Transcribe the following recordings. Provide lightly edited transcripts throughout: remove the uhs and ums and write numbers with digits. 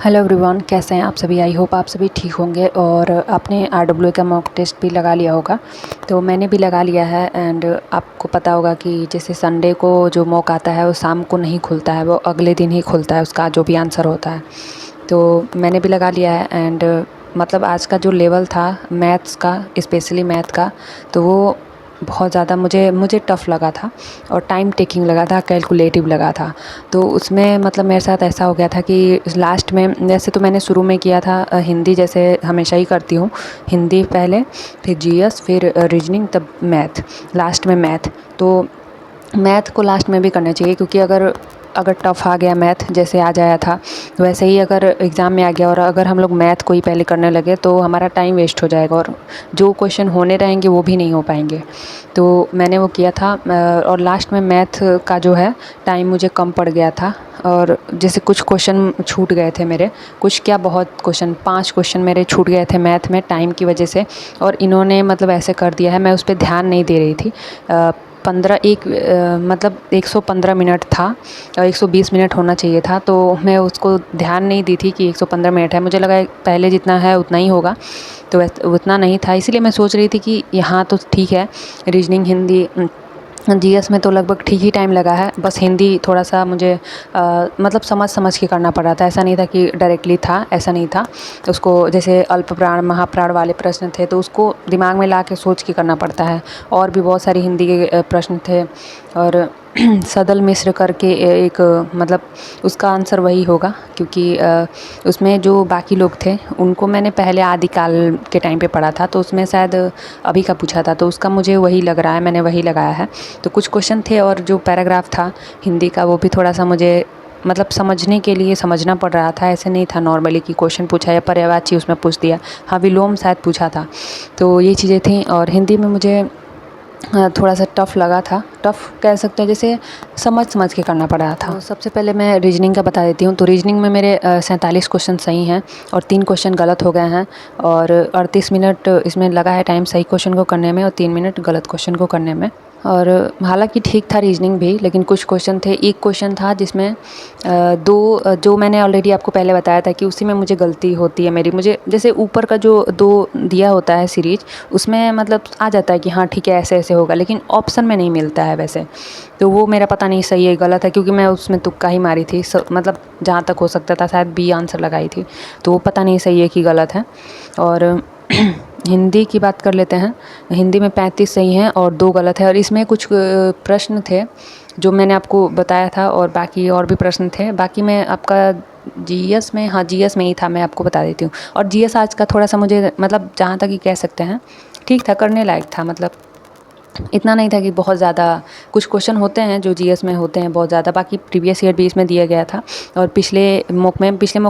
Hello everyone, कैसे हैं आप सभी। आई होप आप सभी ठीक होंगे और आपने आरडब्ल्यूए का मॉक टेस्ट भी लगा लिया होगा। तो मैंने भी लगा लिया है एंड आपको पता होगा कि जैसे संडे को जो मॉक आता है वो शाम को नहीं खुलता है, वो अगले दिन ही खुलता है उसका जो भी आंसर होता है। तो मैंने भी लगा लिया है एंड मतलब आज का जो लेवल था मैथ्स का, स्पेशली मैथ का, तो वो बहुत ज़्यादा मुझे टफ़ लगा था और टाइम टेकिंग लगा था, कैलकुलेटिव लगा था। तो उसमें मतलब मेरे साथ ऐसा हो गया था कि लास्ट में, वैसे तो मैंने शुरू में किया था हिंदी, जैसे हमेशा ही करती हूँ, हिंदी पहले, फिर जीएस, फिर रीजनिंग, तब मैथ, लास्ट में मैथ। तो मैथ को लास्ट में भी करना चाहिए क्योंकि अगर टफ़ आ गया मैथ, जैसे आज आया था, वैसे ही अगर एग्ज़ाम में आ गया और अगर हम लोग मैथ को ही पहले करने लगे तो हमारा टाइम वेस्ट हो जाएगा और जो क्वेश्चन होने रहेंगे वो भी नहीं हो पाएंगे। तो मैंने वो किया था और लास्ट में मैथ का जो है टाइम मुझे कम पड़ गया था और जैसे कुछ क्वेश्चन छूट गए थे मेरे, कुछ क्या बहुत क्वेश्चन, 5 क्वेश्चन मेरे छूट गए थे मैथ में टाइम की वजह से। और इन्होंने मतलब ऐसे कर दिया है, मैं उस पर ध्यान नहीं दे रही थी। 115 मिनट था और 120 मिनट होना चाहिए था, तो मैं उसको ध्यान नहीं दी थी कि 115 मिनट है। मुझे लगा पहले जितना है उतना ही होगा, तो उतना नहीं था, इसीलिए मैं सोच रही थी कि यहाँ तो ठीक है। रीजनिंग, हिंदी, जीएस में तो लगभग ठीक ही टाइम लगा है, बस हिंदी थोड़ा सा मुझे मतलब समझ के करना पड़ रहा था। ऐसा नहीं था कि डायरेक्टली था, ऐसा नहीं था। उसको जैसे अल्प प्राण महाप्राण वाले प्रश्न थे तो उसको दिमाग में ला के सोच के करना पड़ता है। और भी बहुत सारी हिंदी के प्रश्न थे और सदल मिश्र करके एक मतलब उसका आंसर वही होगा क्योंकि उसमें जो बाकी लोग थे उनको मैंने पहले आदिकाल के टाइम पे पढ़ा था, तो उसमें शायद अभी का पूछा था, तो उसका मुझे वही लग रहा है, मैंने वही लगाया है। तो कुछ क्वेश्चन थे और जो पैराग्राफ था हिंदी का वो भी थोड़ा सा मुझे मतलब समझने के लिए समझना पड़ रहा था। ऐसे नहीं था नॉर्मली कि क्वेश्चन पूछा या पर्यायवाची उसमें पूछ दिया। हाँ, विलोम शायद पूछा था। तो ये चीज़ें थी और हिंदी में मुझे थोड़ा सा टफ़ लगा था, टफ़ कह सकते हैं, जैसे समझ के करना पड़ रहा था। तो सबसे पहले मैं रीजनिंग का बता देती हूँ। तो रीजनिंग में मेरे 47 क्वेश्चन सही हैं और 3 क्वेश्चन गलत हो गए हैं और 38 मिनट इसमें लगा है टाइम सही क्वेश्चन को करने में और 3 मिनट गलत क्वेश्चन को करने में। और हालांकि ठीक था रीजनिंग भी, लेकिन कुछ क्वेश्चन थे, एक क्वेश्चन था जिसमें जो मैंने ऑलरेडी आपको पहले बताया था कि उसी में मुझे गलती होती है मेरी। मुझे जैसे ऊपर का जो 2 दिया होता है सीरीज, उसमें मतलब आ जाता है कि हाँ ठीक है ऐसे ऐसे होगा, लेकिन ऑप्शन में नहीं मिलता है वैसे। तो वो मेरा पता नहीं सही है गलत है, क्योंकि मैं उसमें तुक्का ही मारी थी, मतलब जहाँ तक हो सकता था शायद बी आंसर लगाई थी, तो वो पता नहीं सही है कि गलत है। और हिंदी की बात कर लेते हैं। हिंदी में 35 सही हैं और 2 गलत है और इसमें कुछ प्रश्न थे जो मैंने आपको बताया था और बाकी और भी प्रश्न थे। बाकी मैं आपका जीएस में, हाँ जीएस में ही था, मैं आपको बता देती हूँ। और जीएस आज का थोड़ा सा मुझे मतलब जहाँ तक ही कह सकते हैं ठीक था, करने लायक था, मतलब इतना नहीं था कि बहुत ज़्यादा। कुछ क्वेश्चन होते हैं जो जीएस में होते हैं बहुत ज़्यादा, बाकी प्रीवियस ईयर भी इसमें दिया गया था। और पिछले मॉक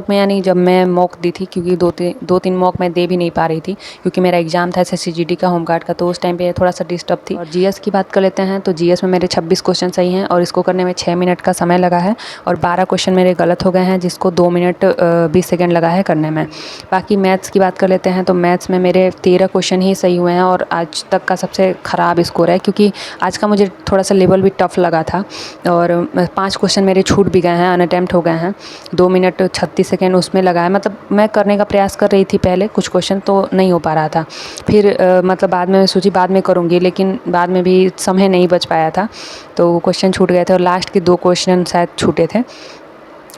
में यानी जब मैं मॉक दी थी, क्योंकि दो तीन मॉक मैं दे भी नहीं पा रही थी क्योंकि मेरा एग्जाम था एसएससीजीडी का, होमगार्ड का, तो उस टाइम पे थोड़ा सा डिस्टर्ब थी। और जीएस की बात कर लेते हैं। तो जीएस में मेरे 26 क्वेश्चन सही हैं और इसको करने में 6 मिनट का समय लगा है और 12 क्वेश्चन मेरे गलत हो गए हैं जिसको 2 मिनट 20 सेकेंड लगा है करने में। बाकी मैथ्स की बात कर लेते हैं। तो मैथ्स में मेरे 13 क्वेश्चन ही सही हुए हैं और आज तक का सबसे ख़राब स्कोर है, क्योंकि आज का मुझे थोड़ा सा लेवल भी टफ़ लगा था और 5 क्वेश्चन मेरे छूट भी गए हैं, अनअटेम्प्ट हो गए हैं। 2 मिनट 36 सेकेंड उसमें लगा है, मतलब मैं करने का प्रयास कर रही थी पहले कुछ क्वेश्चन, तो नहीं हो पा रहा था। फिर मतलब बाद में मैं सोची बाद में करूँगी, लेकिन बाद में भी समय नहीं बच पाया था, तो क्वेश्चन छूट गए थे और लास्ट के 2 क्वेश्चन शायद छूटे थे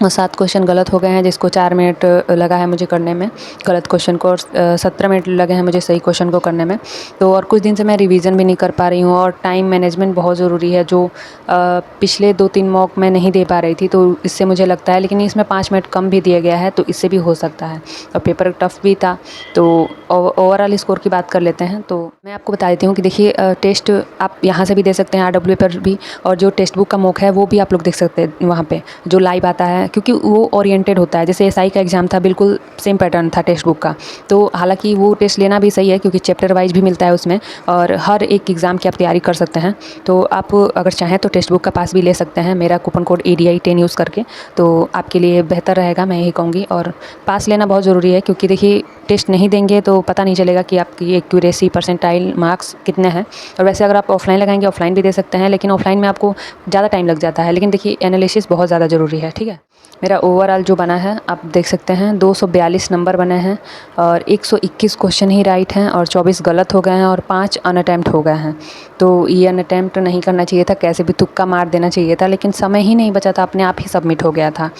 और 7 क्वेश्चन गलत हो गए हैं जिसको 4 मिनट लगा है मुझे करने में गलत क्वेश्चन को, और 17 मिनट लगे हैं मुझे सही क्वेश्चन को करने में। तो और कुछ दिन से मैं रिवीजन भी नहीं कर पा रही हूँ और टाइम मैनेजमेंट बहुत ज़रूरी है, जो पिछले 2-3 मॉक में नहीं दे पा रही थी, तो इससे मुझे लगता है। लेकिन इसमें 5 मिनट कम भी दिया गया है तो इससे भी हो सकता है और पेपर टफ भी था। तो ओवरऑल स्कोर की बात कर लेते हैं। तो मैं आपको बता देती हूँ कि देखिए टेस्ट आप यहाँ से भी दे सकते हैं आरडब्ल्यू पर भी, और जो टेक्स्ट बुक का मॉक है वो भी आप लोग देख सकते हैं वहाँ पे जो लाइव आता है, क्योंकि वो ओरिएंटेड होता है। जैसे एसआई का एग्ज़ाम था, बिल्कुल सेम पैटर्न था टेक्स्ट बुक का, तो हालांकि वो टेस्ट लेना भी सही है क्योंकि चैप्टर वाइज भी मिलता है उसमें और हर एक एग्ज़ाम की आप तैयारी कर सकते हैं। तो आप अगर चाहें तो टेक्स्ट बुक का पास भी ले सकते हैं मेरा कूपन कोड ADI10 यूज़ करके, तो आपके लिए बेहतर रहेगा, मैं यही कहूँगी। और पास लेना बहुत ज़रूरी है क्योंकि देखिए टेस्ट नहीं देंगे तो पता नहीं चलेगा कि आपकी एक्यूरेसी परसेंटाइल मार्क्स कितने हैं। और वैसे अगर आप ऑफलाइन लगाएंगे, ऑफलाइन भी दे सकते हैं, लेकिन ऑफलाइन में आपको ज़्यादा टाइम लग जाता है, लेकिन देखिए एनालिसिस बहुत ज़्यादा ज़रूरी है, ठीक है। मेरा ओवरऑल जो बना है आप देख सकते हैं 242 नंबर बने हैं और 121 क्वेश्चन ही राइट हैं और 24 गलत हो गए हैं और 5 अनअटेम्प्ट हो गए हैं। तो ये अनअटेम्प्ट नहीं करना चाहिए था, कैसे भी तुक्का मार देना चाहिए था, लेकिन समय ही नहीं बचा था, अपने आप ही सबमिट हो गया था।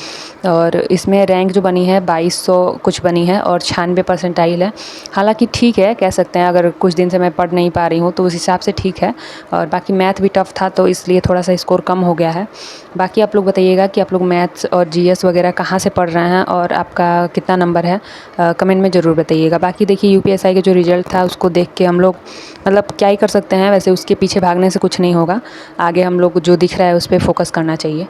और इसमें रैंक जो बनी है 2200 कुछ बनी है और 96 परसेंटाइल है। हालाँकि ठीक है, कह सकते हैं, अगर कुछ दिन से मैं पढ़ नहीं पा रही हूँ तो उस हिसाब से ठीक है। और बाकी मैथ भी टफ़ था तो इसलिए थोड़ा सा स्कोर कम हो गया है। बाकी आप लोग बताइएगा कि आप लोग मैथ्स और जीएस वगैरह कहाँ से पढ़ रहे हैं और आपका कितना नंबर है, कमेंट में ज़रूर बताइएगा। बाकी देखिए यूपीएसआई का जो रिज़ल्ट था उसको देख के हम लोग मतलब क्या ही कर सकते हैं, वैसे उसके पीछे भागने से कुछ नहीं होगा। आगे हम लोग जो दिख रहा है उस पर फोकस करना चाहिए।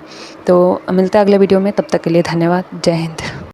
तो मिलता है अगले वीडियो में, तब तक के लिए धन्यवाद। जय हिंद।